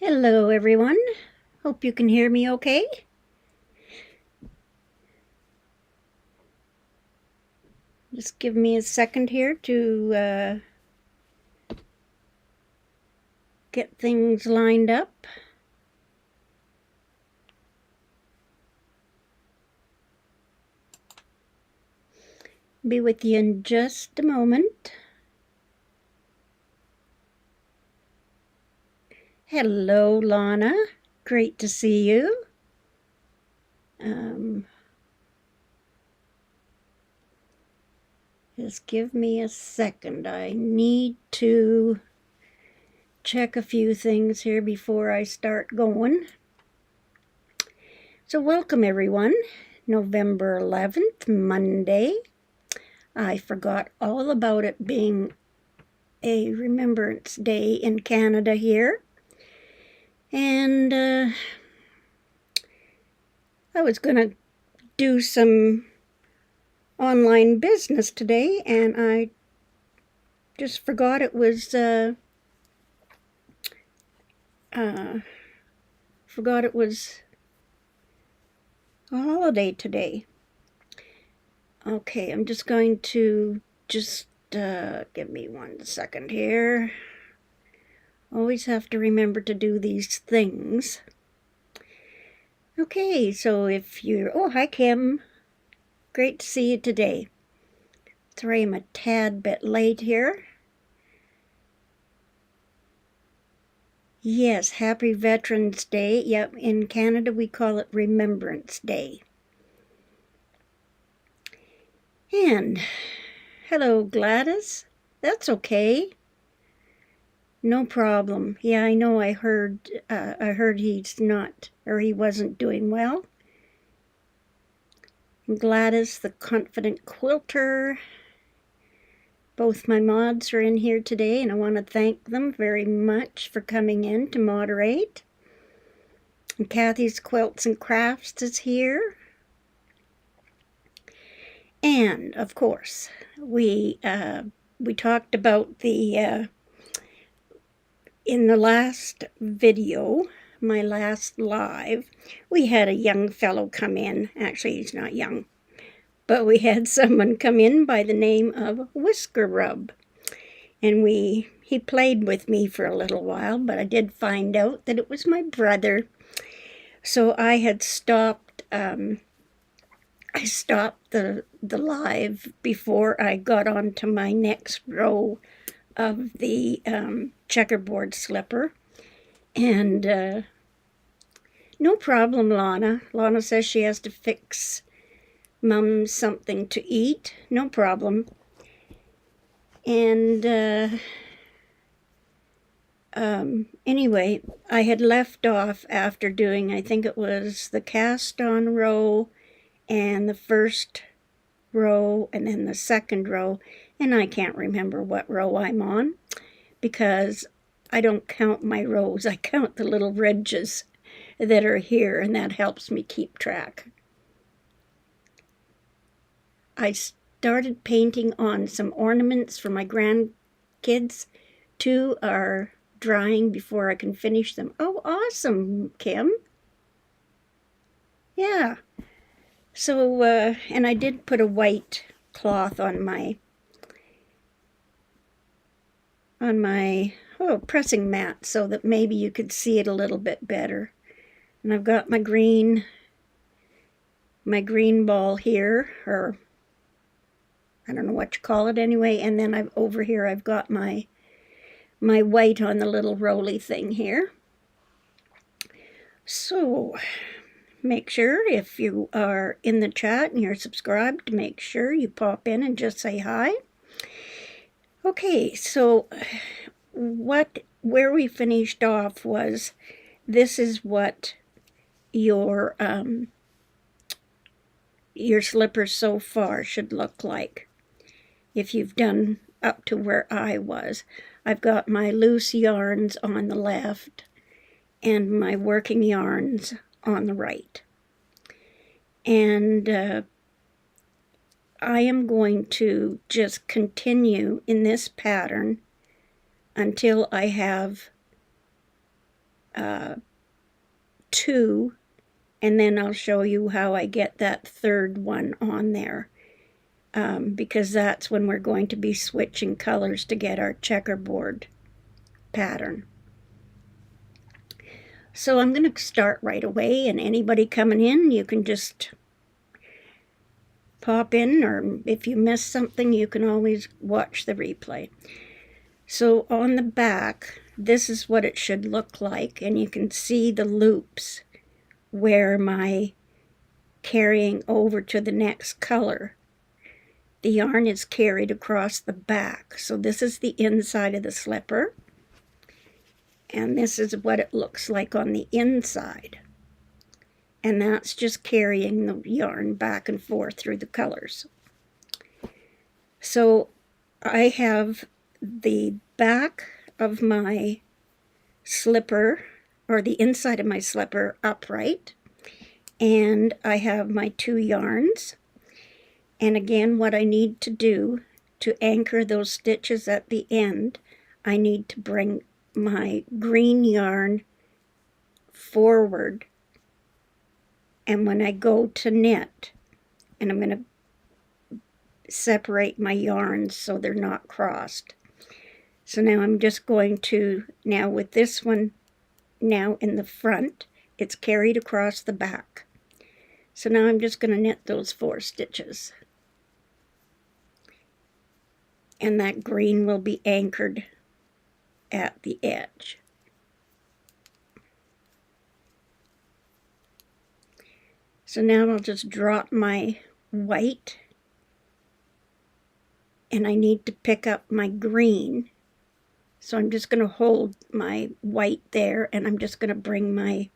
Hello everyone, hope you can hear me okay. Just give me a second here to get things lined up. Be with you in just a moment. Hello Lana, great to see you. Just give me a second. I need to check a few things here before I start going. So welcome everyone, November 11th, Monday. I forgot all about it being a Remembrance Day in Canada here. And I was going to do some online business today, and I just forgot it was a holiday today. Okay, I'm just going to give me 1 second here. Always have to remember to do these things. Okay, so if you're, oh, hi Kim. Great to see you today. Sorry I'm a tad bit late here. Yes, happy Veterans Day. Yep, in Canada we call it Remembrance Day. And hello Gladys. That's okay. No problem. Yeah, I know I heard he's not, or he wasn't doing well. And Gladys, the confident quilter. Both my mods are in here today, and I want to thank them very much for coming in to moderate. And Kathy's Quilts and Crafts is here. And, of course, we talked about the, in the last video, my last live, we had a young fellow come in. Actually, he's not young. But we had someone come in by the name of Whisker Rub. And he played with me for a little while, but I did find out that it was my brother. So I had stopped, I stopped the live before I got onto my next row of the checkerboard slipper. And no problem, Lana. Lana says she has to fix Mum something to eat. No problem. And anyway, I had left off after doing, I think it was the cast on row and the first row and then the second row, and I can't remember what row I'm on because I don't count my rows. I count the little ridges that are here, and that helps me keep track. I started painting on some ornaments for my grandkids. 2 are drying before I can finish them. Oh, awesome, Kim. Yeah. So, and I did put a white cloth on my pressing mat so that maybe you could see it a little bit better. And I've got my green ball here, or I don't know what you call it anyway, and then over here I've got my white on the little roly thing here. So make sure if you are in the chat and you're subscribed, to make sure you pop in and just say hi. Okay, so where we finished off was, this is what your slippers so far should look like. If you've done up to where I was, I've got my loose yarns on the left and my working yarns on the right. And I am going to just continue in this pattern until I have two, and then I'll show you how I get that third one on there, because that's when we're going to be switching colors to get our checkerboard pattern. So I'm going to start right away, and anybody coming in, you can just pop in, or if you miss something, you can always watch the replay. So on the back, this is what it should look like, and you can see the loops where my carrying over to the next color. The yarn is carried across the back. So this is the inside of the slipper, and this is what it looks like on the inside. And that's just carrying the yarn back and forth through the colors. So I have the back of my slipper, or the inside of my slipper, upright, and I have my two yarns. And again, what I need to do to anchor those stitches at the end, I need to bring my green yarn forward, and when I go to knit, and I'm going to separate my yarns so they're not crossed. So now I'm just going to, now with this one now in the front, it's carried across the back. So now I'm just going to knit those 4 stitches. And that green will be anchored at the edge. So now I'll just drop my white, and I need to pick up my green. So I'm just going to hold my white there, and I'm just going to bring my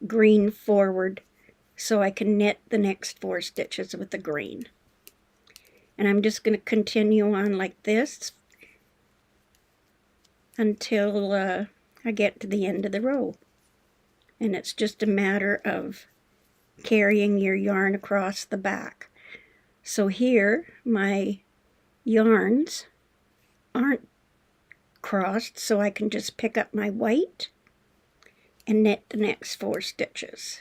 green forward so I can knit the next 4 stitches with the green. And I'm just going to continue on like this until I get to the end of the row. And it's just a matter of carrying your yarn across the back. So here my yarns aren't crossed, so I can just pick up my white and knit the next 4 stitches.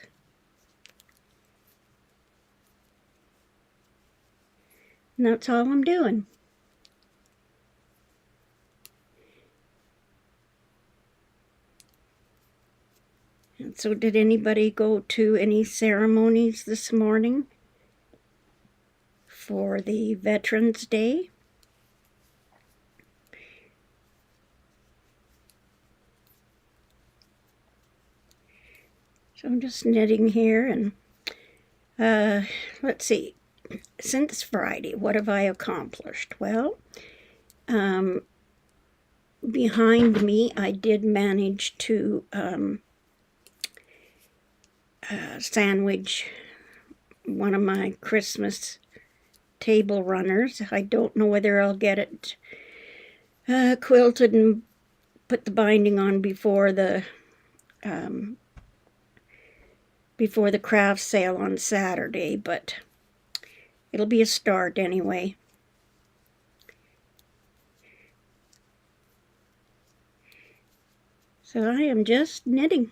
And that's all I'm doing. And so did anybody go to any ceremonies this morning for the Veterans Day? So I'm just knitting here, and let's see, since Friday, what have I accomplished? Well, behind me, I did manage to sandwich one of my Christmas table runners. I don't know whether I'll get it quilted and put the binding on before the craft sale on Saturday, but it'll be a start anyway. So I am just knitting.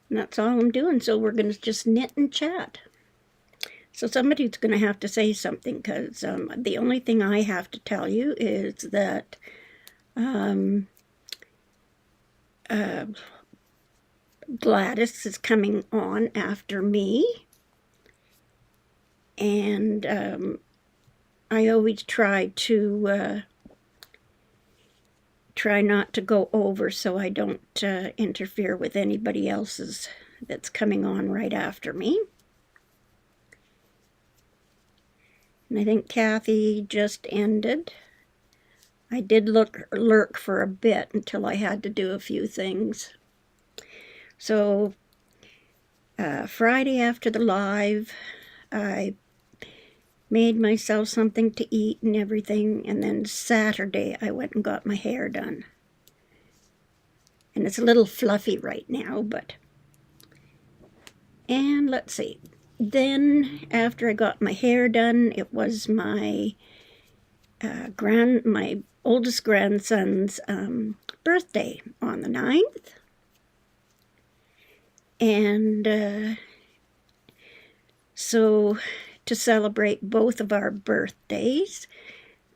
And that's all I'm doing, so we're going to just knit and chat. So somebody's going to have to say something, because the only thing I have to tell you is that Gladys is coming on after me, and I always try not to go over so I don't interfere with anybody else's that's coming on right after me. And I think Kathy just ended. I did lurk for a bit until I had to do a few things. So Friday after the live, I made myself something to eat and everything, and then Saturday I went and got my hair done. And it's a little fluffy right now, but... And let's see. Then, after I got my hair done, it was my oldest grandson's birthday on the 9th. And so to celebrate both of our birthdays,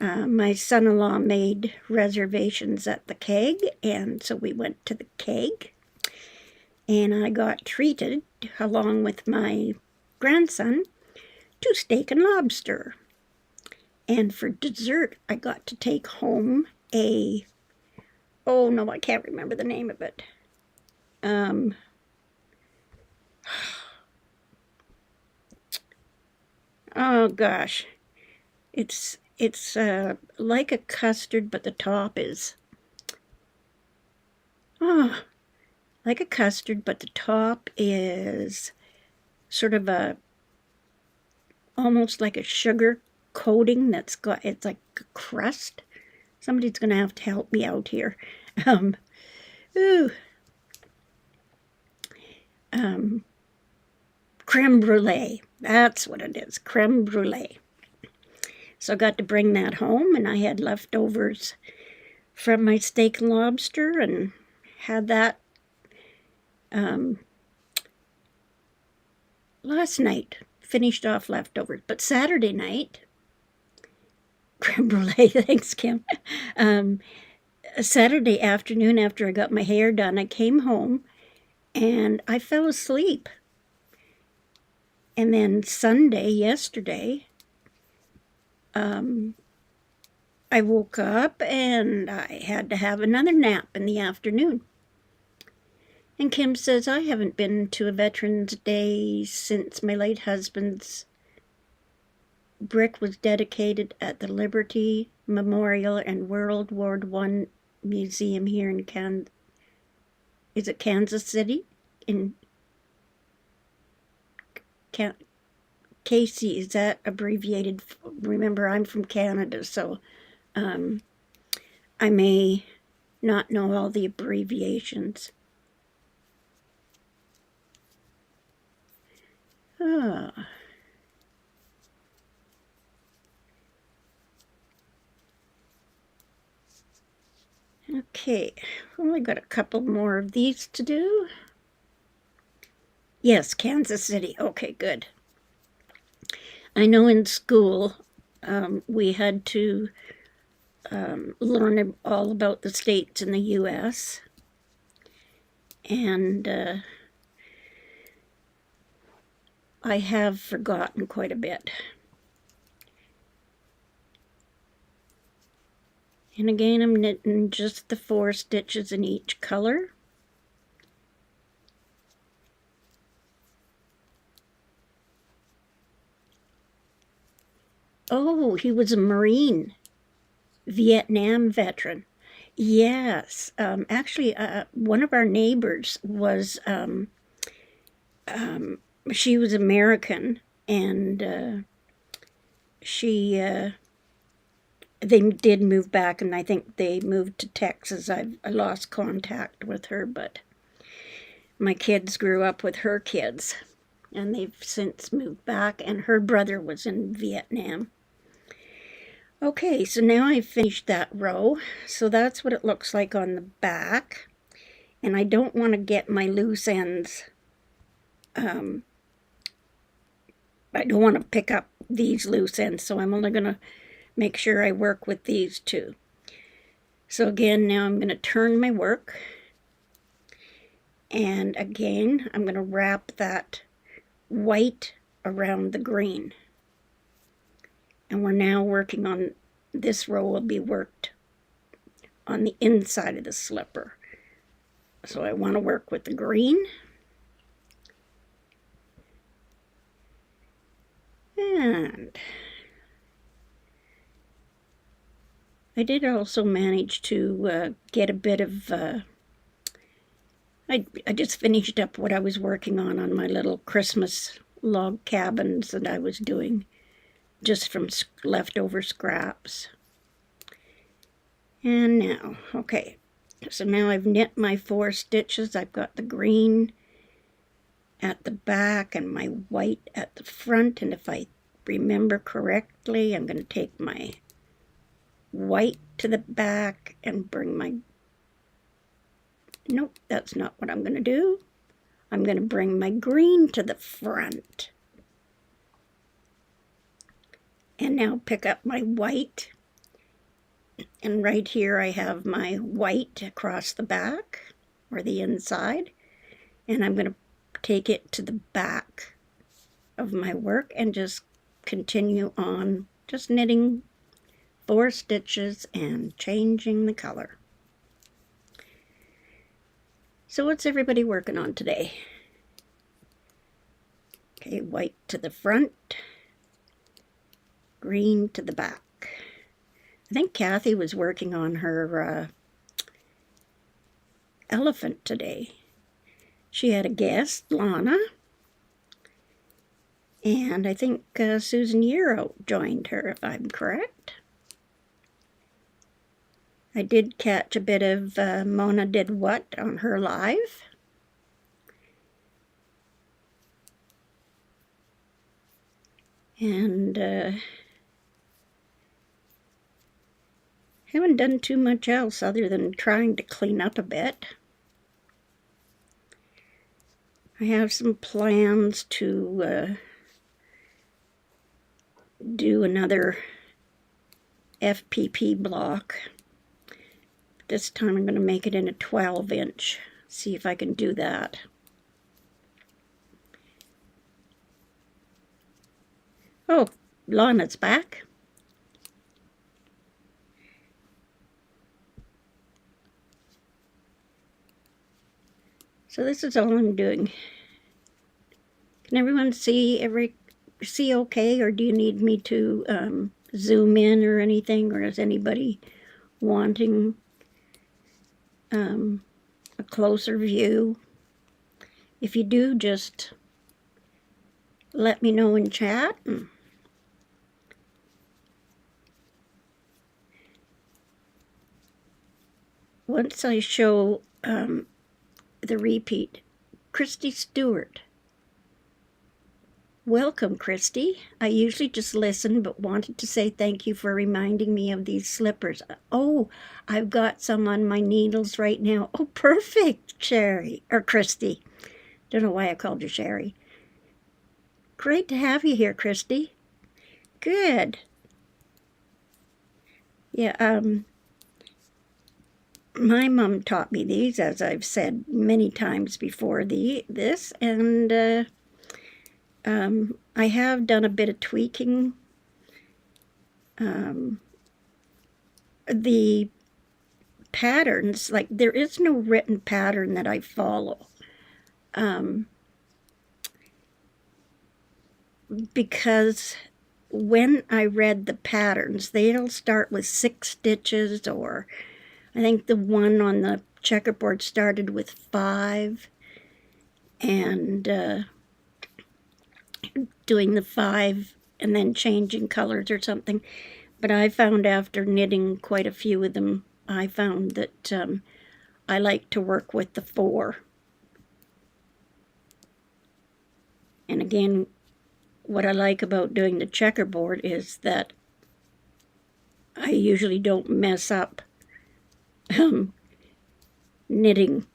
my son-in-law made reservations at the Keg, and so we went to the Keg. And I got treated, along with my grandson, to steak and lobster. And for dessert, I got to take home oh no, I can't remember the name of it. Oh gosh, it's like a custard, but the top is like a custard, but the top is sort of almost like a sugar coating it's like a crust. Somebody's gonna have to help me out here. Creme brulee, that's what it is, creme brulee. So I got to bring that home, and I had leftovers from my steak and lobster and had that last night, finished off leftovers. But Saturday night, creme brulee, thanks Kim, Saturday afternoon after I got my hair done, I came home and I fell asleep. And then Sunday, yesterday, I woke up and I had to have another nap in the afternoon. And Kim says, I haven't been to a Veterans Day since my late husband's brick was dedicated at the Liberty Memorial and World War I Museum here in Kansas City? Casey, is that abbreviated? Remember, I'm from Canada, so I may not know all the abbreviations. Okay, only got a couple more of these to do. Yes, Kansas City. Okay, good. I know in school we had to learn all about the states in the U.S. And I have forgotten quite a bit. And again, I'm knitting just the 4 stitches in each color. Oh, he was a Marine, Vietnam veteran. Yes, actually, one of our neighbors was, she was American, and they did move back, and I think they moved to Texas. I lost contact with her, but my kids grew up with her kids, and they've since moved back, and her brother was in Vietnam. Okay, so now I've finished that row, so that's what it looks like on the back, and I don't want to get my loose ends. I don't want to pick up these loose ends, so I'm only going to make sure I work with these two. So again, now I'm going to turn my work, and again, I'm going to wrap that white around the green. And we're now working on, this row will be worked on the inside of the slipper. So I want to work with the green. And I did also manage to get a bit of, I just finished up what I was working on my little Christmas log cabins that I was doing just from leftover scraps. And now, okay, so now I've knit my 4 stitches. I've got the green at the back and my white at the front, and if I remember correctly, I'm going to take my white to the back and bring my, nope, that's not what I'm going to do. I'm going to bring my green to the front. And now pick up my white. And right here I have my white across the back, or the inside. And I'm going to take it to the back of my work and just continue on, just knitting 4 stitches and changing the color. So what's everybody working on today? Okay, white to the front, green to the back. I think Kathy was working on her elephant today. She had a guest, Lana, and I think Susan Euro joined her, if I'm correct. I did catch a bit of Mona Did What on her live. And haven't done too much else other than trying to clean up a bit. I have some plans to do another FPP block. This time I'm going to make it in a 12-inch. See if I can do that. Oh, Lana's back. So this is all I'm doing. Can everyone see okay, or do you need me to zoom in or anything, or is anybody wanting a closer view? If you do, just let me know in chat. Once I show the repeat, Christy Stewart. Welcome, Christy. I usually just listen, but wanted to say thank you for reminding me of these slippers. Oh, I've got some on my needles right now. Oh, perfect, Sherry, or Christy. Don't know why I called you Sherry. Great to have you here, Christy. Good. Yeah, my mom taught me these, as I've said many times before this, and I have done a bit of tweaking. The patterns, like there is no written pattern that I follow. Because when I read the patterns, they'll start with 6 stitches, or I think the one on the checkerboard started with 5, and doing the 5 and then changing colors or something. But I found after knitting quite a few of them, I found that I like to work with the 4. And again, what I like about doing the checkerboard is that I usually don't mess up knitting,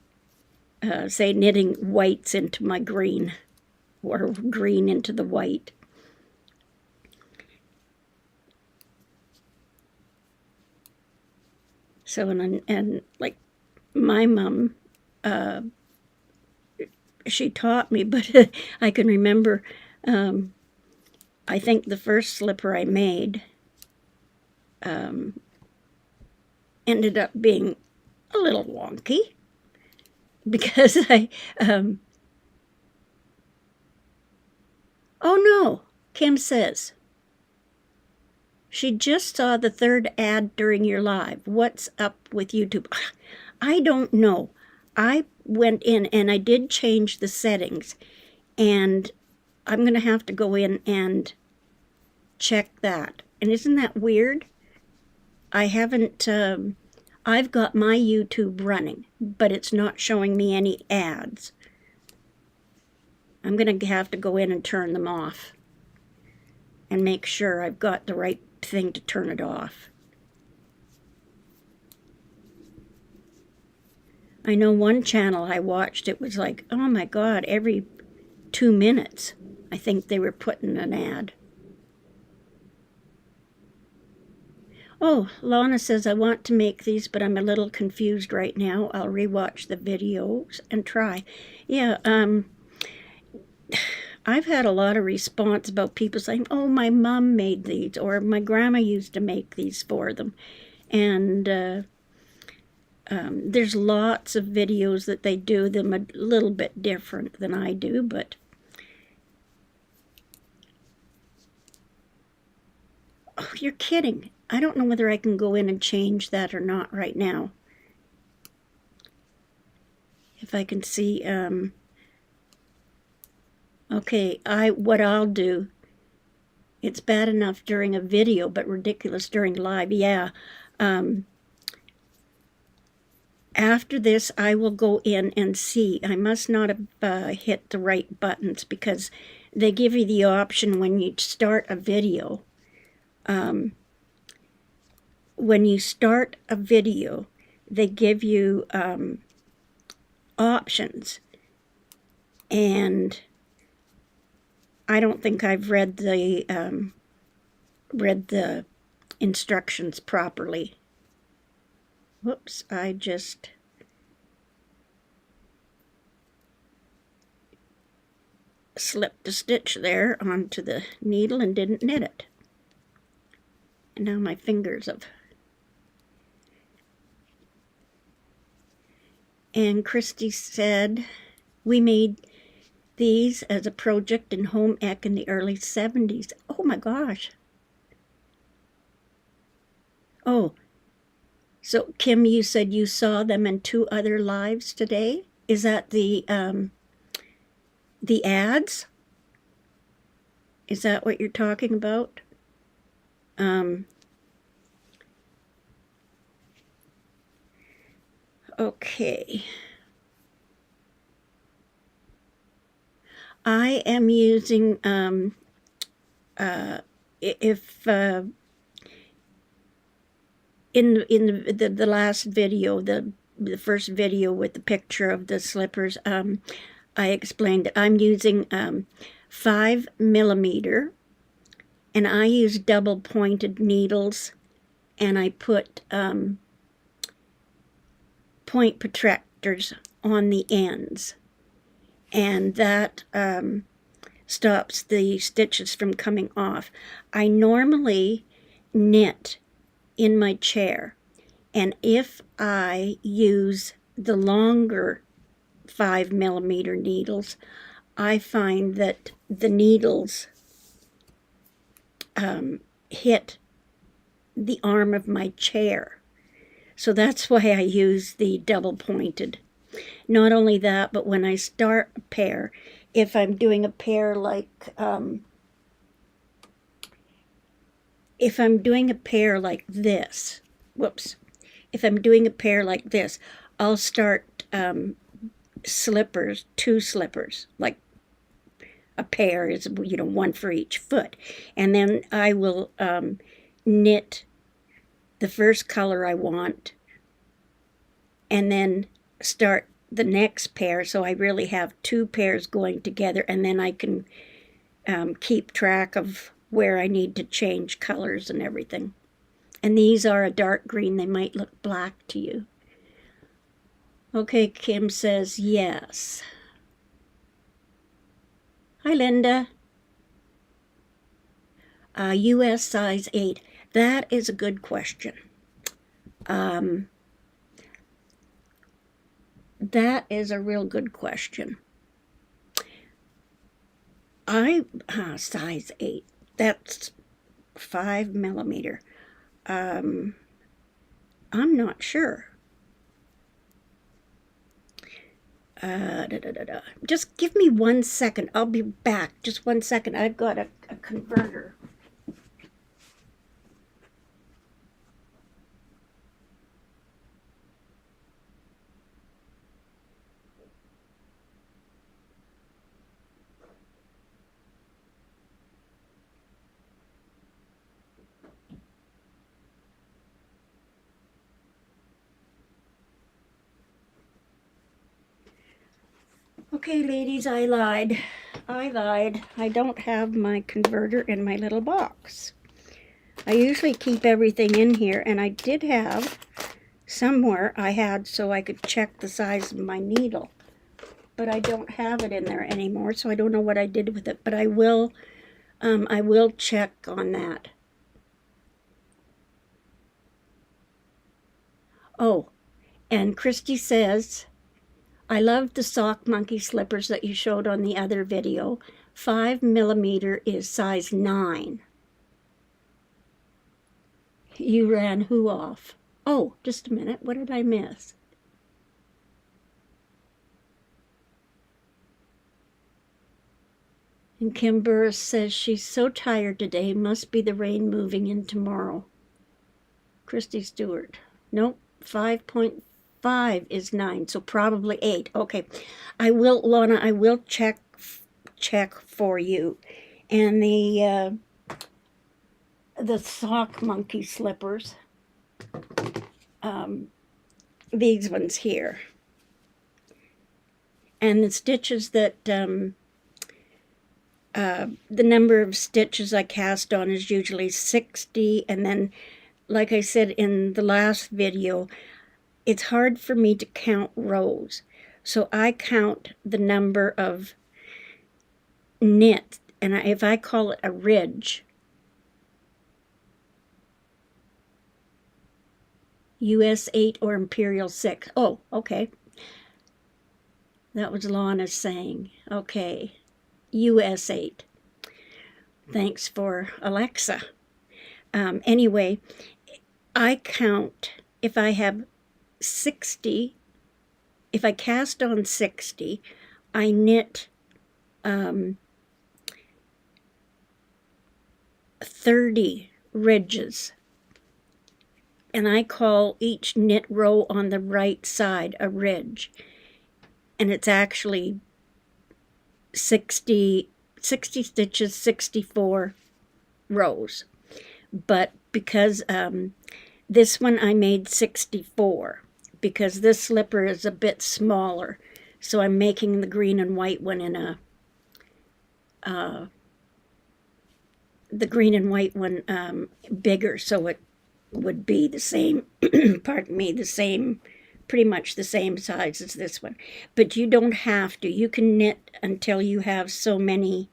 say knitting whites into my green, or green into the white. So, and like my mom, she taught me, but I can remember, I think the first slipper I made ended up being a little wonky, because I, oh no, Kim says, she just saw the 3rd ad during your live. What's up with YouTube? I don't know. I went in and I did change the settings, and I'm going to have to go in and check that. And isn't that weird? I haven't, I've got my YouTube running, but it's not showing me any ads. I'm going to have to go in and turn them off and make sure I've got the right thing to turn it off. I know one channel I watched, it was like, oh my God, every 2 minutes, I think they were putting an ad. Oh, Lana says, I want to make these, but I'm a little confused right now. I'll rewatch the videos and try. Yeah, I've had a lot of response about people saying, oh, my mom made these, or my grandma used to make these for them. And there's lots of videos that they do them a little bit different than I do, but oh, you're kidding. I don't know whether I can go in and change that or not right now. If I can see, okay, what I'll do, it's bad enough during a video, but ridiculous during live, yeah. After this, I will go in and see. I must not have hit the right buttons because they give you the option when you start a video. When you start a video, they give you options. And I don't think I've read the instructions properly. Whoops, I just slipped a stitch there onto the needle and didn't knit it. And now my fingers have... And Christy said, we made these as a project in home ec in the early 70s. Oh my gosh. Oh, so Kim, you said you saw them in 2 other lives today? Is that the ads? Is that what you're talking about? Okay. I am using, in the last video, the first video with the picture of the slippers, I explained I'm using 5mm, and I use double pointed needles, and I put point protractors on the ends, and that stops the stitches from coming off. I normally knit in my chair, and if I use the longer 5mm needles, I find that the needles hit the arm of my chair. So that's why I use the double pointed. Not only that, but when I start a pair, if I'm doing a pair like this, whoops, if I'm doing a pair like this, I'll start slippers, 2 slippers, like a pair is, you know, 1 for each foot. And then I will knit the first color I want, and then start the next pair, so I really have 2 pairs going together, and then I can keep track of where I need to change colors and everything. And these are a dark green. They might look black to you. Okay, Kim says yes. Hi, Linda. US size 8. That is a good question. That is a real good question. Size 8. That's 5mm. I'm not sure. Just give me 1 second. I'll be back. Just 1 second. I've got a converter. Okay, ladies, I lied. I don't have my converter in my little box. I usually keep everything in here, and I did have somewhere I had so I could check the size of my needle. But I don't have it in there anymore, so I don't know what I did with it. But I will check on that. Oh, and Christy says, I love the sock monkey slippers that you showed on the other video. 5mm is size 9. You ran who off? Oh, just a minute. What did I miss? And Kim Burris says she's so tired today. Must be the rain moving in tomorrow. Christy Stewart. Nope. 5.5 is 9, so probably 8. Okay. Lana, I will check for you. And the sock monkey slippers, these ones here. And the stitches that, the number of stitches I cast on is usually 60, and then, like I said in the last video, it's hard for me to count rows. So I count the number of knit, and if I call it a ridge, US 8 or Imperial 6. Oh, okay. That was Lana saying. Okay. US 8. Thanks for Alexa. Anyway, I count if I have 60, if I cast on 60, I knit 30 ridges. And I call each knit row on the right side a ridge. And it's actually 60 stitches, 64 rows. But because this one I made 64, because this slipper is a bit smaller, so I'm making the green and white one in a bigger, so it would be the same, pardon me, the same, pretty much the same size as this one. But you don't have to. You can knit until you have so many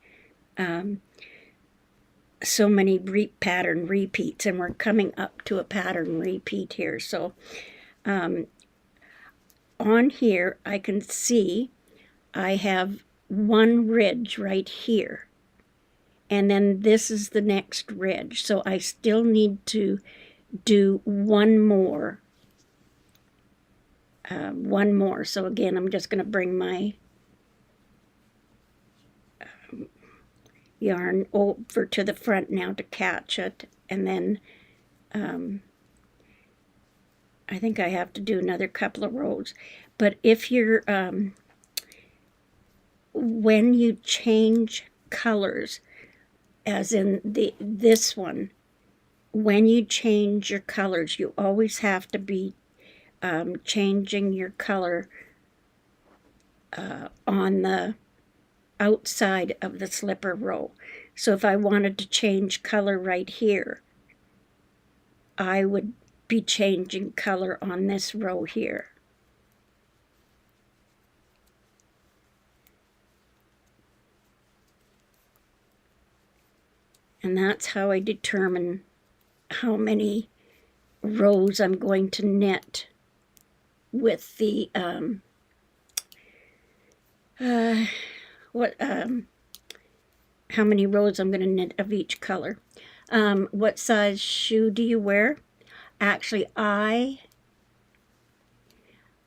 pattern repeats, and we're coming up to a pattern repeat here. So on here I can see I have one ridge right here, and then this is the next ridge, so I still need to do one more. So again, I'm just going to bring my yarn over to the front now to catch it, and then I think I have to do another couple of rows. But if you're when you change colors, as in this one, when you change your colors, you always have to be changing your color on the outside of the slipper row. So if I wanted to change color right here, I would be changing color on this row here. And that's how I determine how many rows I'm going to knit with the how many rows I'm going to knit of each color. What size shoe do you wear? Actually,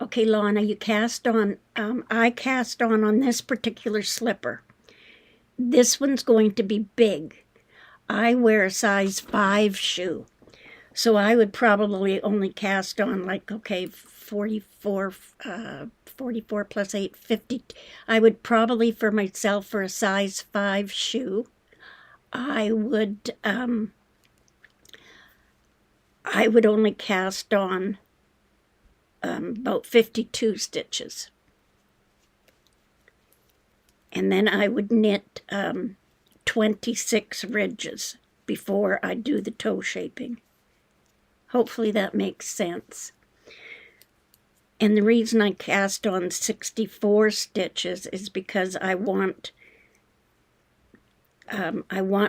okay, Lana, you cast on, I cast on this particular slipper. This one's going to be big. I wear a size 5 shoe. So I would probably only cast on, like, okay, 44 plus 8, 50. I would probably, for myself, for a size 5 shoe, I would only cast on about 52 stitches. And then I would knit 26 ridges before I do the toe shaping. Hopefully that makes sense. And the reason I cast on 64 stitches is because I want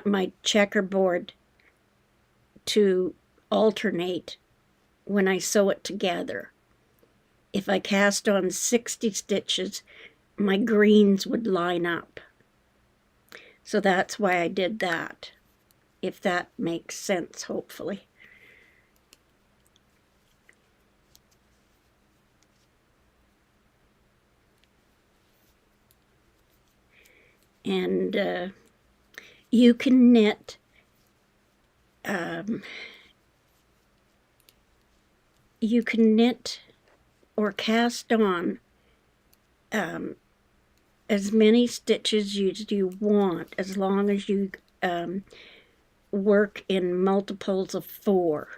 my checkerboard to alternate when I sew it together. If I cast on 60 stitches, my greens would line up. So that's why I did that, if that makes sense, hopefully. And you can knit or cast on as many stitches as you want, as long as you work in multiples of 4.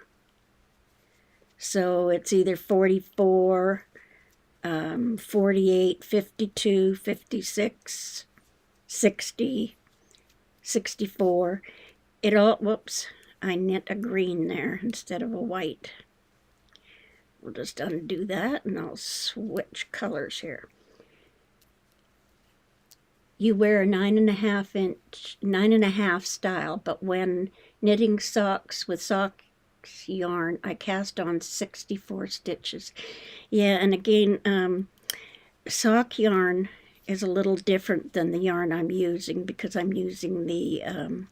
So it's either 44, 48, 52, 56, 60, 64. It all, whoops, I knit a green there instead of a white. We'll just undo that and I'll switch colors here. You wear a 9.5 style, but when knitting socks with sock yarn, I cast on 64 stitches. Yeah, and again, sock yarn is a little different than the yarn I'm using, because I'm using the,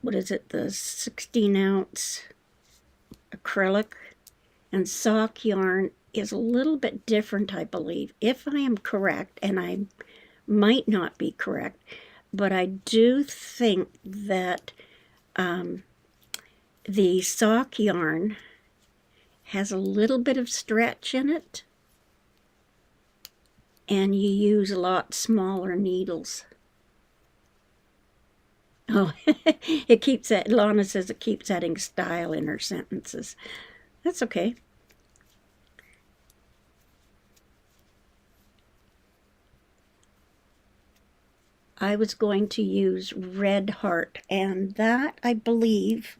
what is it, the 16-ounce acrylic, and sock yarn is a little bit different, I believe, if I am correct, and I might not be correct, but I do think that the sock yarn has a little bit of stretch in it, and you use a lot smaller needles. Oh, it keeps that, Lana says it keeps adding style in her sentences. That's okay. I was going to use Red Heart, and that, I believe,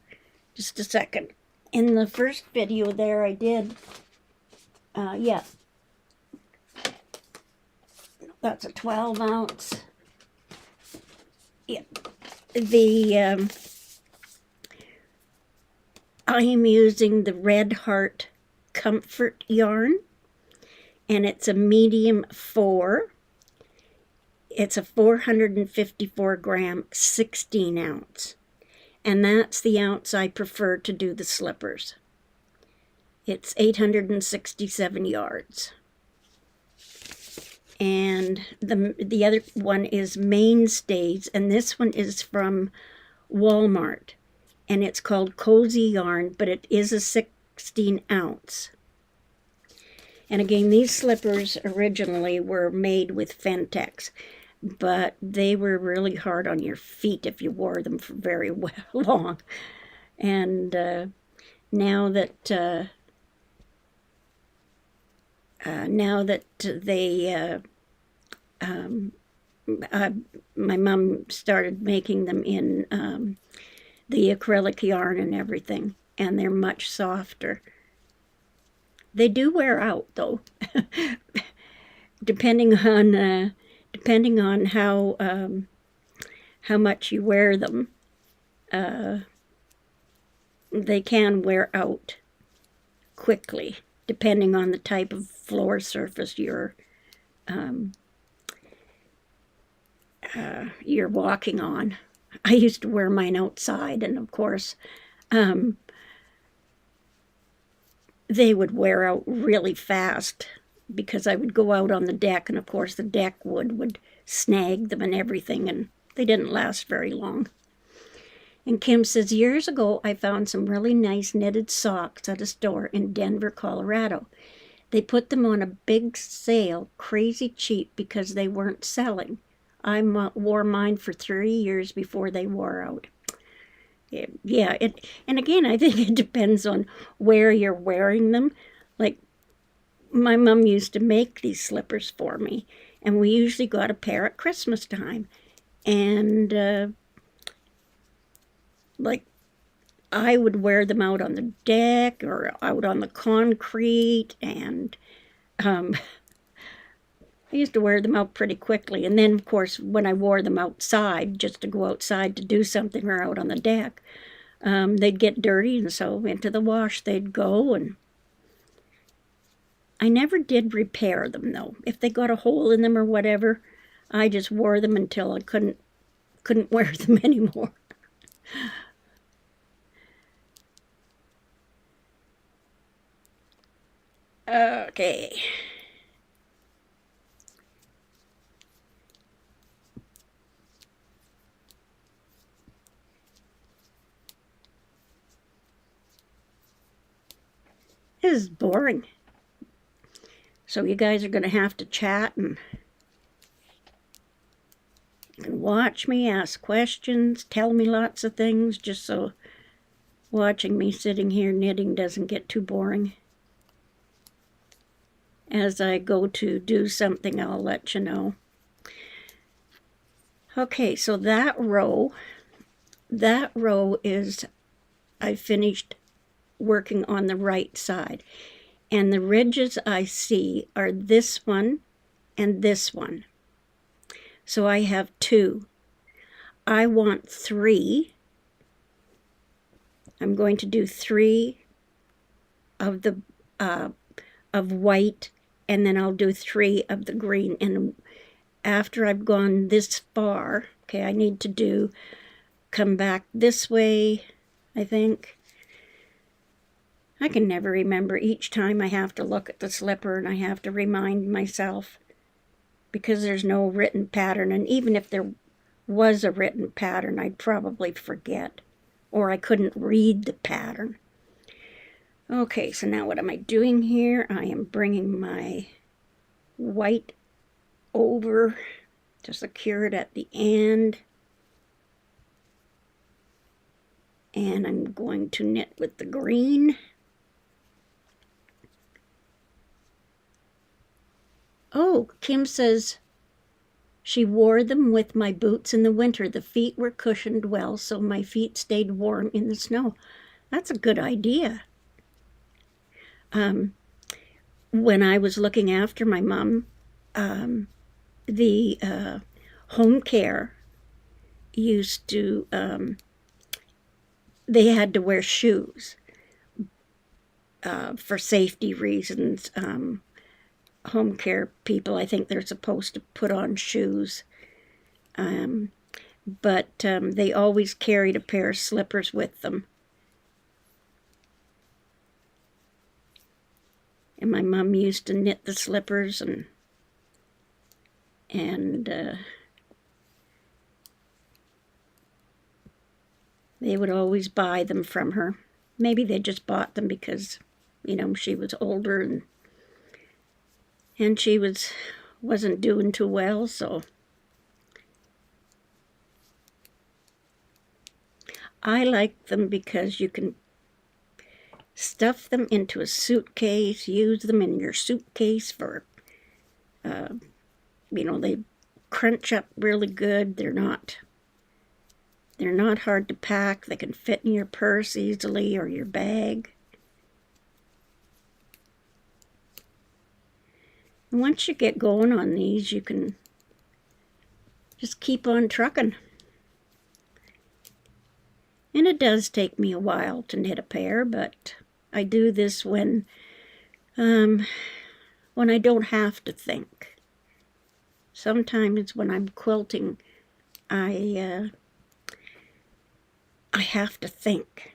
just a second, in the first video there I did, yeah, that's a 12-ounce. Yeah, I am using the Red Heart Comfort yarn, and it's a medium 4. It's a 454 gram 16-ounce, and that's the ounce I prefer to do the slippers. It's 867 yards. And the other one is Mainstays, and this one is from Walmart, and it's called Cozy Yarn, but it is a 16-ounce. And again, these slippers originally were made with Fentex, but they were really hard on your feet if you wore them for very long. And now that they my mom started making them in the acrylic yarn and everything, and they're much softer. They do wear out, though, depending on how much you wear them. They can wear out quickly, depending on the type of floor surface you're walking on. I used to wear mine outside, and of course, they would wear out really fast, because I would go out on the deck, and of course the deck would snag them and everything, and they didn't last very long. And Kim says, years ago I found some really nice knitted socks at a store in Denver, Colorado. They put them on a big sale, crazy cheap, because they weren't selling. I wore mine for 3 years before they wore out. Yeah, and again, I think it depends on where you're wearing them. Like, my mom used to make these slippers for me, And we usually got a pair at Christmas time. And like, I would wear them out on the deck or out on the concrete, and I used to wear them out pretty quickly. And then, of course, when I wore them outside, just to go outside to do something or out on the deck, they'd get dirty, and so into the wash they'd go. And I never did repair them, though. If they got a hole in them or whatever, I just wore them until I couldn't wear them anymore. Okay. This is boring. So you guys are going to have to chat and watch me, ask questions, tell me lots of things, just so watching me sitting here knitting doesn't get too boring. As I go to do something, I'll let you know. Okay, so that row is, I finished working on the right side. And the ridges I see are this one and this one. So I have 2. I want 3. I'm going to do 3 of the of white, and then I'll do 3 of the green. And after I've gone this far, okay, I need to come back this way, I think. I can never remember. Each time I have to look at the slipper and I have to remind myself, because there's no written pattern. And even if there was a written pattern, I'd probably forget, or I couldn't read the pattern. Okay, so now what am I doing here? I am bringing my white over to secure it at the end. And I'm going to knit with the green. Oh, Kim says she wore them with my boots in the winter. The feet were cushioned well, so my feet stayed warm in the snow. That's a good idea. When I was looking after my mom, the home care used to, they had to wear shoes for safety reasons. Home care people, I think they're supposed to put on shoes. But they always carried a pair of slippers with them. And my mom used to knit the slippers, and they would always buy them from her. Maybe they just bought them because, you know, she was older and she wasn't doing too well, so. I like them because you can stuff them into a suitcase, use them in your suitcase for, you know, they crunch up really good. They're not hard to pack. They can fit in your purse easily or your bag. And once you get going on these, you can just keep on trucking. And it does take me a while to knit a pair, but I do this when I don't have to think. Sometimes when I'm quilting, I have to think.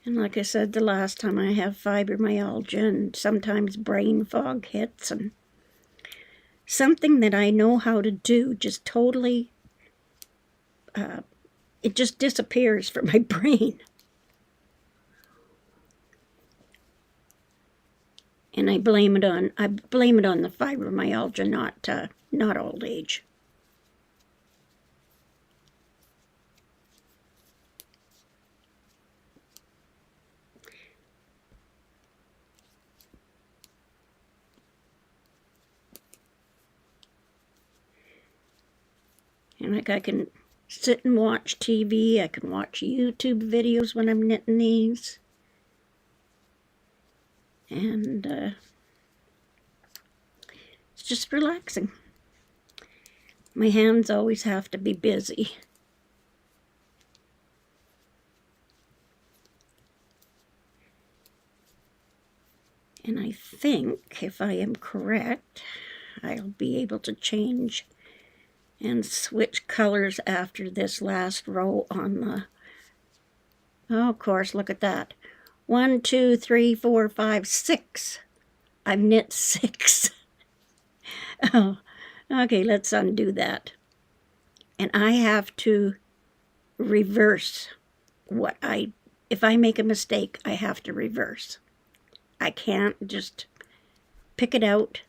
And like I said the last time, I have fibromyalgia, and sometimes brain fog hits, and something that I know how to do just totally, it just disappears from my brain. And I blame it on the fibromyalgia, not old age. And like I can sit and watch TV, I can watch YouTube videos when I'm knitting these. And it's just relaxing. My hands always have to be busy. And I think, if I am correct, I'll be able to change and switch colors after this last row on the... Oh, of course, look at that. 1, 2, 3, 4, 5, 6. I've knit 6. Oh, okay, let's undo that. And I have to reverse what if I make a mistake, I have to reverse. I can't just pick it out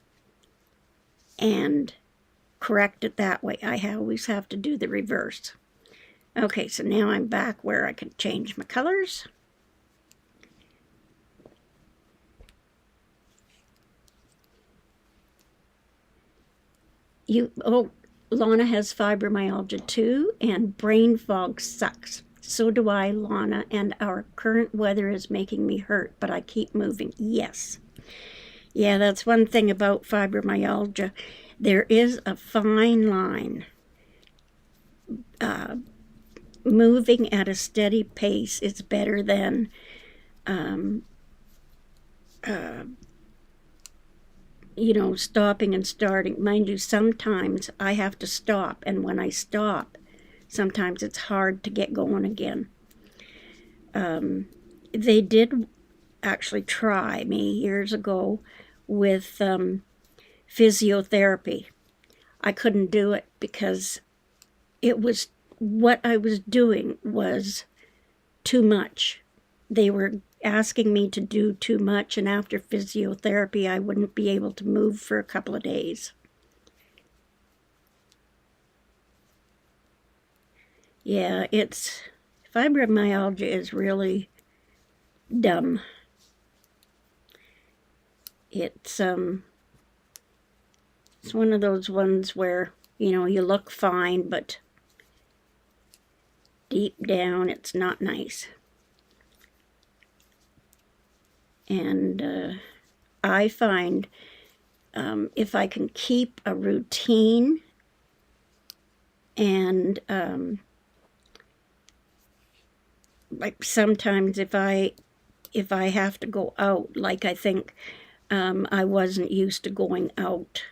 and correct it that way. I always have to do the reverse. Okay, so now I'm back where I can change my colors. Lana has fibromyalgia too, and brain fog sucks. So do I, Lana, and our current weather is making me hurt, but I keep moving. Yes. Yeah, that's one thing about fibromyalgia. There is a fine line. Moving at a steady pace is better than stopping and starting. Mind you, sometimes I have to stop, and when I stop, sometimes it's hard to get going again. They did actually try me years ago with physiotherapy. I couldn't do it because what I was doing was too much. They were asking me to do too much, and after physiotherapy I wouldn't be able to move for a couple of days. Yeah, fibromyalgia is really dumb. It's one of those ones where, you look fine, but deep down it's not nice. And I find if I can keep a routine and like sometimes if I have to go out, like I think I wasn't used to going out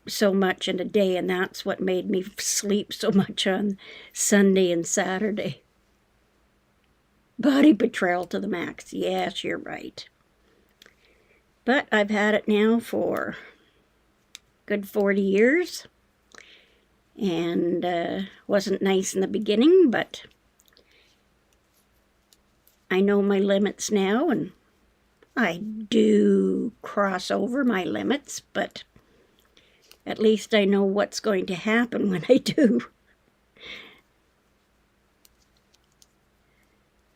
so much in a day, and that's what made me sleep so much on Sunday and Saturday. Body betrayal to the max. Yes, you're right. But I've had it now for good 40 years. And wasn't nice in the beginning, but I know my limits now, and I do cross over my limits, but at least I know what's going to happen when I do.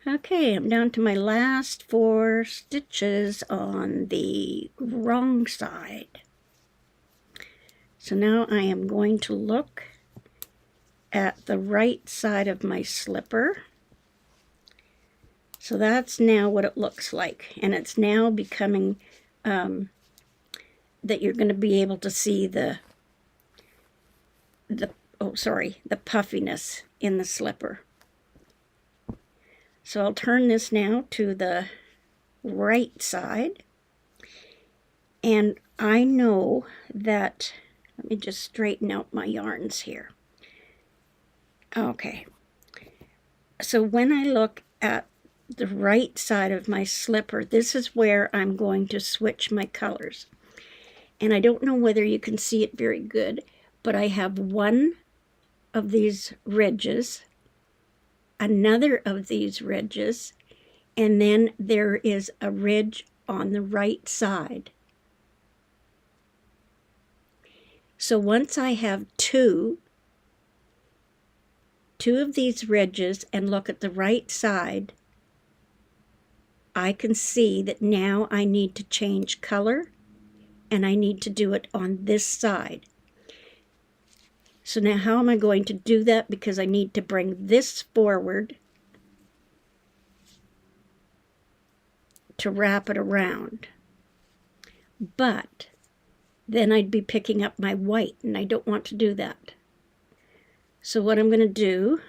Okay, I'm down to my last 4 stitches on the wrong side. So now I am going to look at the right side of my slipper. So that's now what it looks like, and it's now becoming that you're going to be able to see the puffiness in the slipper. So I'll turn this now to the right side, and I know that, let me just straighten out my yarns here. Okay, so when I look at the right side of my slipper, this is where I'm going to switch my colors. And I don't know whether you can see it very good, but I have one of these ridges, another of these ridges, and then there is a ridge on the right side. So once I have two of these ridges and look at the right side, I can see that now I need to change color, and I need to do it on this side. So now how am I going to do that? Because I need to bring this forward to wrap it around. But then I'd be picking up my white, and I don't want to do that. So what I'm going to do,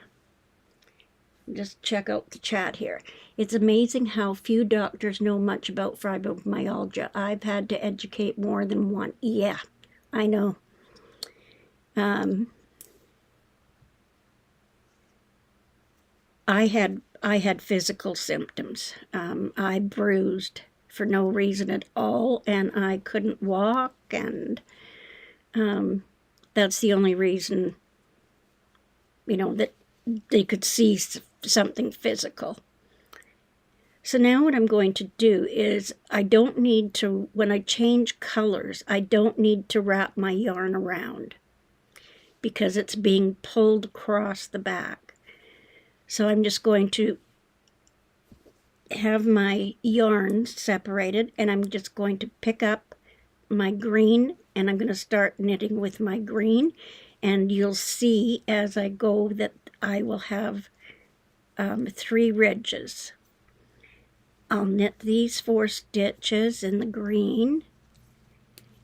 just check out the chat here. It's amazing how few doctors know much about fibromyalgia. I've had to educate more than one. Yeah, I know. I had physical symptoms. I bruised for no reason at all, and I couldn't walk, and that's the only reason, you know, that they could see something physical. So now what I'm going to do is I don't need to, when I change colors, I don't need to wrap my yarn around because it's being pulled across the back. So I'm just going to have my yarn separated, and I'm just going to pick up my green, and I'm going to start knitting with my green, and you'll see as I go that I will have 3 ridges. I'll knit these 4 stitches in the green,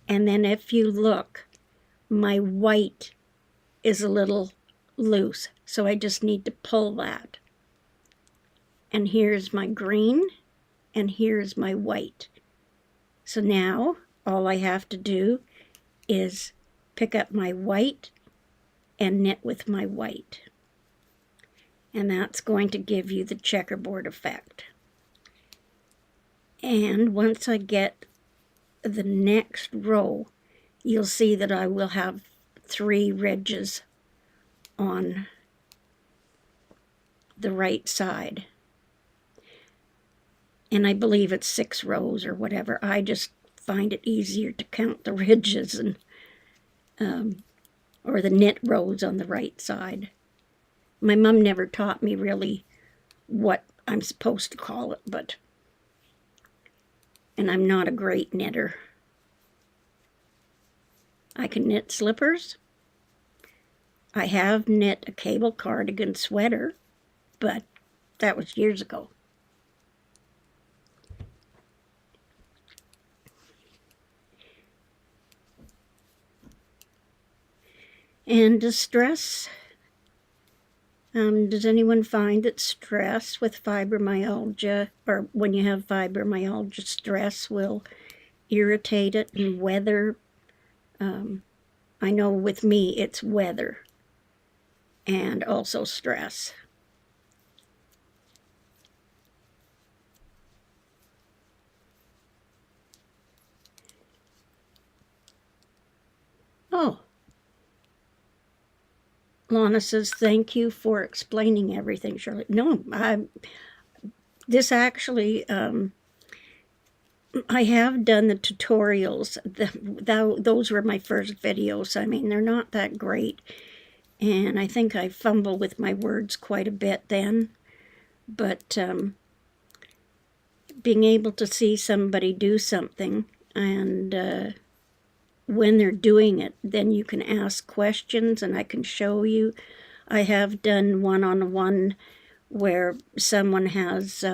and then if you look, my white is a little loose, so I just need to pull that. And here's my green, and here's my white. So now all I have to do is pick up my white and knit with my white. And that's going to give you the checkerboard effect. And once I get the next row, you'll see that I will have 3 ridges on the right side. And I believe it's 6 rows or whatever. I just find it easier to count the ridges and or the knit rows on the right side. My mom never taught me really what I'm supposed to call it, and I'm not a great knitter. I can knit slippers. I have knit a cable cardigan sweater, but that was years ago. And distress. Does anyone find that stress with fibromyalgia, or when you have fibromyalgia, stress will irritate it, and weather? I know with me it's weather and also stress. Oh. Lana says, thank you for explaining everything, Shirley. No, this actually, I have done the tutorials. Those were my first videos. I mean, they're not that great. And I think I fumble with my words quite a bit then. But being able to see somebody do something, and when they're doing it, then you can ask questions and I can show you. I have done one-on-one where someone has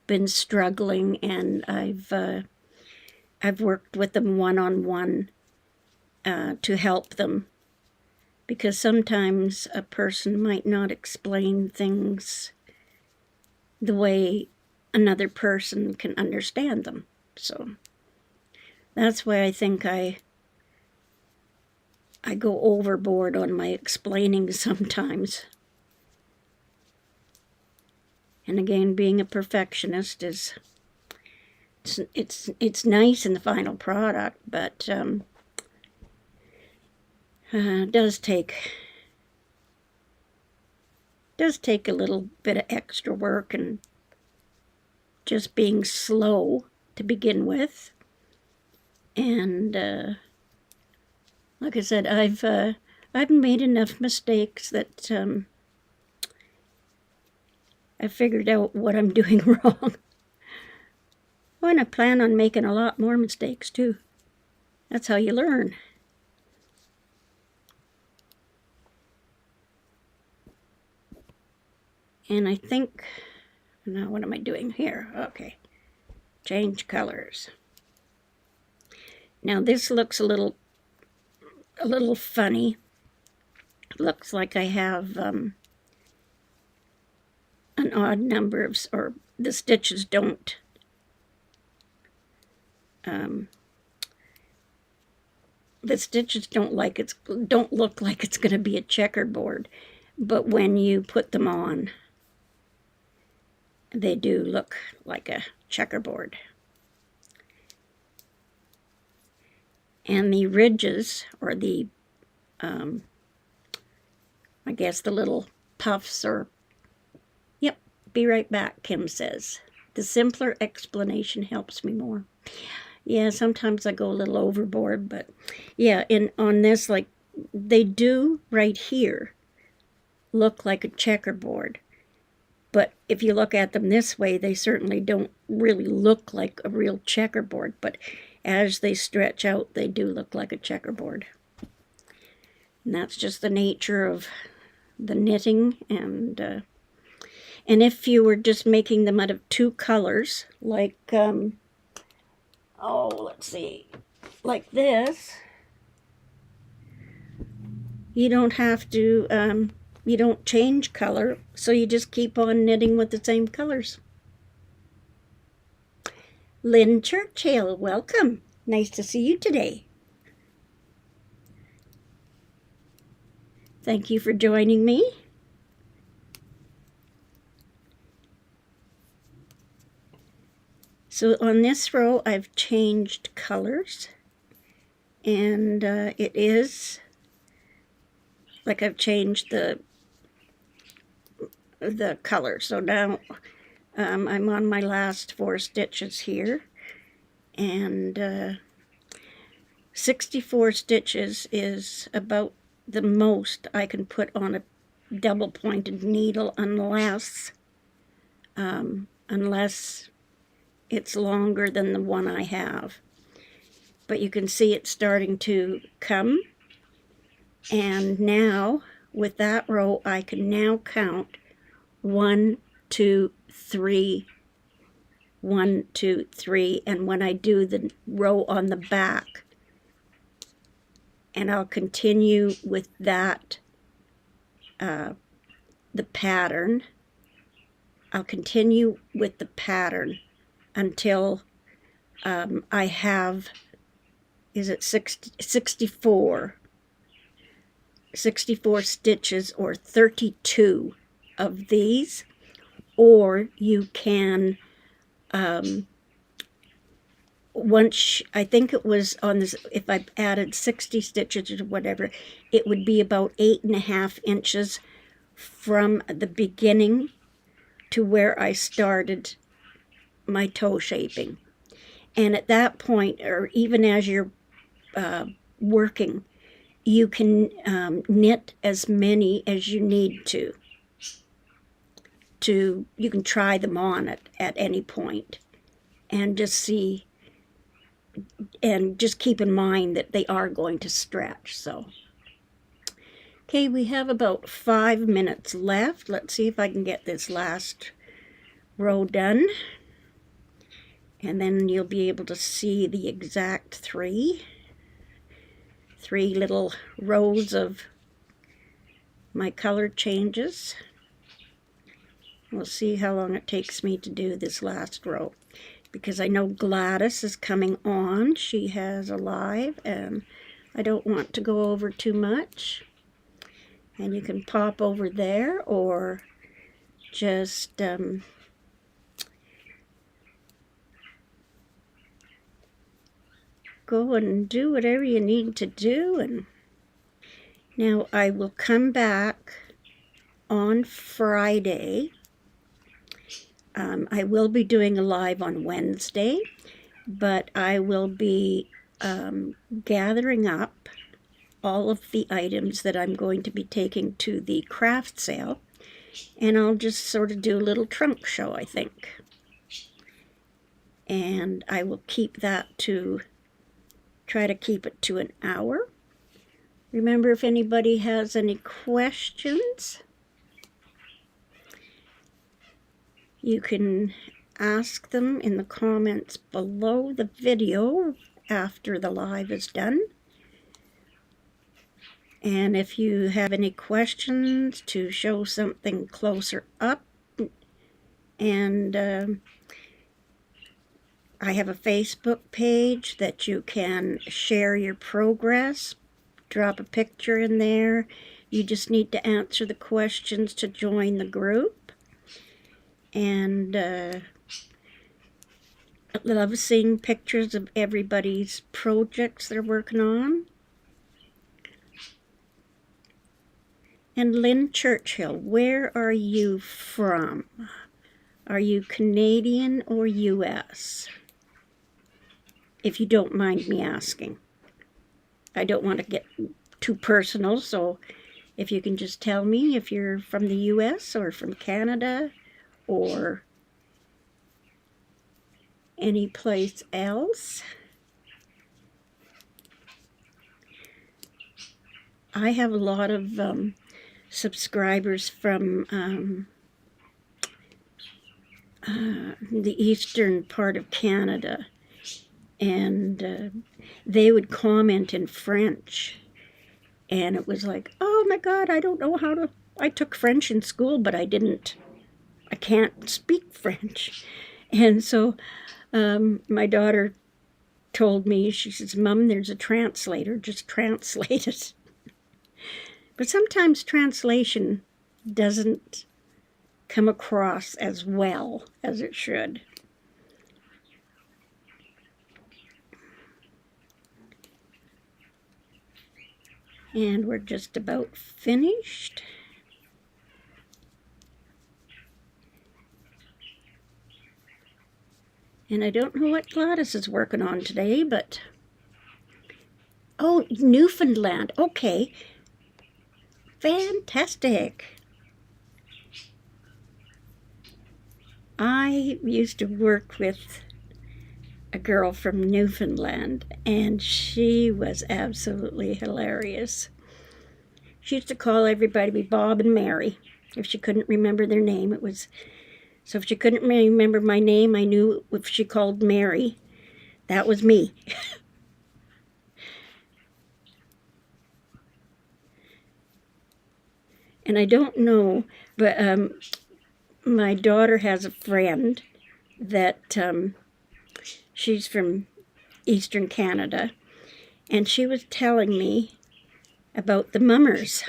been struggling, and I've worked with them one-on-one to help them, because sometimes a person might not explain things the way another person can understand them. So that's why I think I go overboard on my explaining sometimes. And again, being a perfectionist is, it's nice in the final product, but it does take a little bit of extra work, and just being slow to begin with. And like I said, I've made enough mistakes that I figured out what I'm doing wrong. Oh, and I plan on making a lot more mistakes too. That's how you learn. And I think, now what am I doing here? Okay, change colors. Now this looks a little funny. It looks like I have an odd number of, or the stitches don't don't look like it's going to be a checkerboard, but when you put them on, they do look like a checkerboard. And the ridges, or the I guess the little puffs, or yep, be right back, Kim says. The simpler explanation helps me more. Yeah, sometimes I go a little overboard, but yeah, on this, like, they do right here look like a checkerboard. But if you look at them this way, they certainly don't really look like a real checkerboard. But as they stretch out, they do look like a checkerboard. And that's just the nature of the knitting. And if you were just making them out of two colors, like, let's see, like this, you don't have to, you don't change color, so you just keep on knitting with the same colors. Lynn Churchill, welcome. Nice to see you today. Thank you for joining me. So on this row, I've changed colors, and it is like I've changed the color. So now I'm on my last 4 stitches here, and 64 stitches is about the most I can put on a double pointed needle, unless it's longer than the one I have. But you can see it's starting to come, and now with that row I can now count 1, 2, 3, 1, 2, 3, and when I do the row on the back, and I'll continue with that, the pattern, I'll continue with the pattern until I have, is it 64 stitches, or 32 of these, or you can, once, I think it was on this, if I added 60 stitches or whatever, it would be about 8.5 inches from the beginning to where I started my toe shaping. And at that point, or even as you're working, you can knit as many as you need to. You can try them on at any point and just see, and just keep in mind that they are going to stretch. So okay, we have about 5 minutes left. Let's see if I can get this last row done, and then you'll be able to see the exact three little rows of my color changes. We'll see how long it takes me to do this last row, because I know Gladys is coming on. She has a live, and I don't want to go over too much. And you can pop over there, or just go and do whatever you need to do. And now I will come back on Friday. I will be doing a live on Wednesday, but I will be gathering up all of the items that I'm going to be taking to the craft sale, and I'll just sort of do a little trunk show, I think. And I will keep that to, try to keep it to an hour. Remember, if anybody has any questions, You can ask them in the comments below the video after the live is done. And if you have any questions to show something closer up, and I have a Facebook page that you can share your progress, drop a picture in there. You just need to answer the questions to join the group. And I love seeing pictures of everybody's projects they're working on. And Lynn Churchill, where are you from? Are you Canadian or US? If you don't mind me asking. I don't want to get too personal, so if you can just tell me if you're from the US or from Canada or any place else. I have a lot of subscribers from the eastern part of Canada, and they would comment in French, and it was like, oh my God, I don't know how to, I took French in school, but I can't speak French. And so my daughter told me, she says, Mom, there's a translator, just translate it. But sometimes translation doesn't come across as well as it should. And we're just about finished. And I don't know what Gladys is working on today, but... Oh, Newfoundland. Okay. Fantastic. I used to work with a girl from Newfoundland, and she was absolutely hilarious. She used to call everybody Bob and Mary. If she couldn't remember their name, it was... So if she couldn't remember my name, I knew if she called Mary, that was me. And I don't know, but my daughter has a friend that she's from Eastern Canada, and she was telling me about the mummers.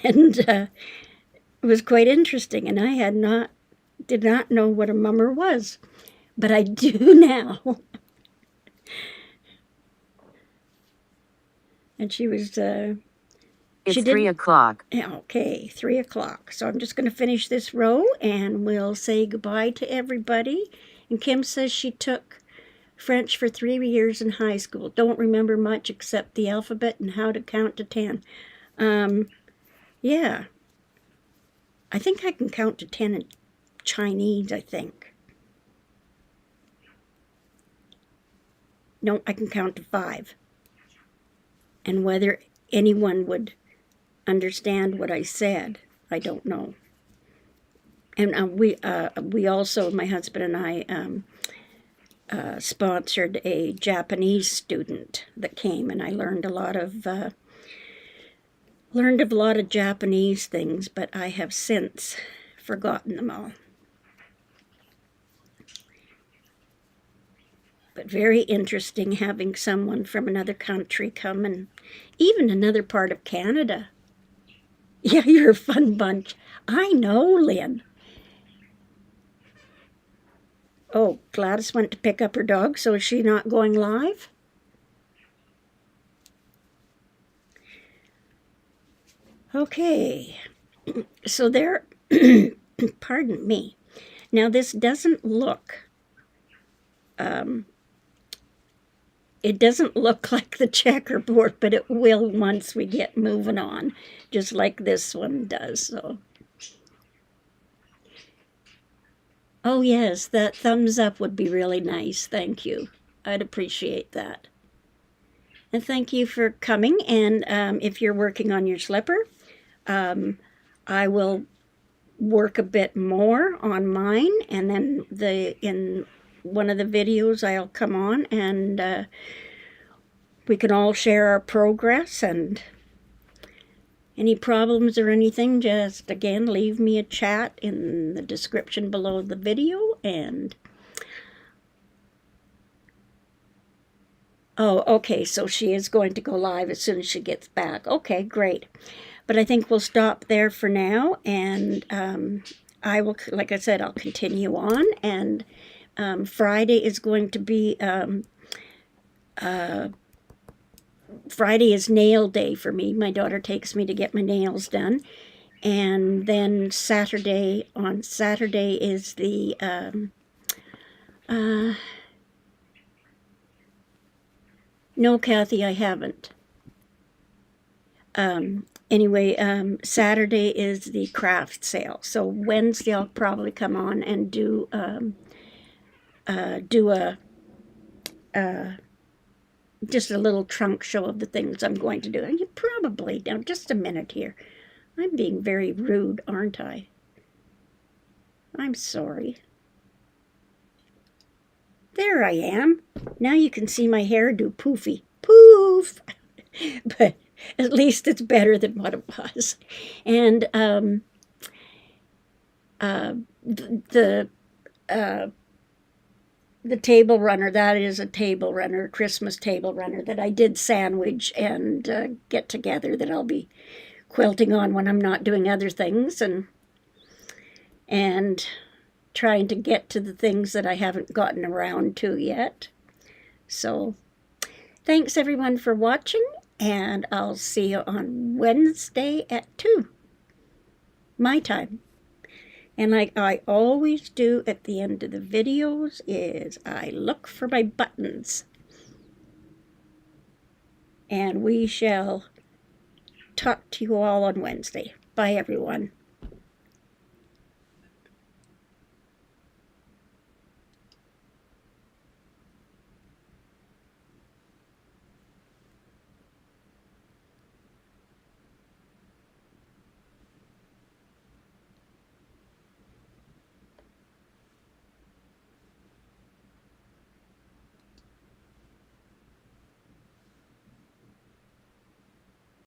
And it was quite interesting, and I did not know what a mummer was, but I do now. And she was... It's 3 o'clock. Okay, 3 o'clock. So I'm just going to finish this row, and we'll say goodbye to everybody. And Kim says she took French for 3 years in high school. Don't remember much except the alphabet and how to count to 10. Yeah. I think I can count to 10 in Chinese, I think. No, I can count to 5. And whether anyone would understand what I said, I don't know. And we also, my husband and I, sponsored a Japanese student that came, and I learned a lot of Japanese things, but I have since forgotten them all. But very interesting having someone from another country come, and even another part of Canada. Yeah, you're a fun bunch. I know, Lynn. Oh, Gladys went to pick up her dog, so is she not going live? Okay, so there, pardon me. Now this doesn't look, it doesn't look like the checkerboard, but it will once we get moving on, just like this one does. So, oh yes, that thumbs up would be really nice. Thank you. I'd appreciate that. And thank you for coming. And if you're working on your slipper, I will work a bit more on mine, and then in one of the videos I'll come on and we can all share our progress. And any problems or anything, just again leave me a chat in the description below the video. And oh, okay, so she is going to go live as soon as she gets back. Okay, great. But I think we'll stop there for now, and I will, like I said, I'll continue on. And Friday is going to be, Friday is nail day for me. My daughter takes me to get my nails done. And then Saturday is the, no, Kathy, I haven't. Anyway, Saturday is the craft sale. So Wednesday I'll probably come on and do just a little trunk show of the things I'm going to do. And you probably, now just a minute here. I'm being very rude, aren't I? I'm sorry. There I am. Now you can see my hair do poofy. Poof! But at least it's better than what it was. And the table runner, that is a table runner, Christmas table runner that I did sandwich and get together, that I'll be quilting on when I'm not doing other things, and trying to get to the things that I haven't gotten around to yet. So thanks everyone for watching, and I'll see you on Wednesday at 2 my time. And like I always do at the end of the videos, is I look for my buttons. And we shall talk to you all on Wednesday. Bye, everyone.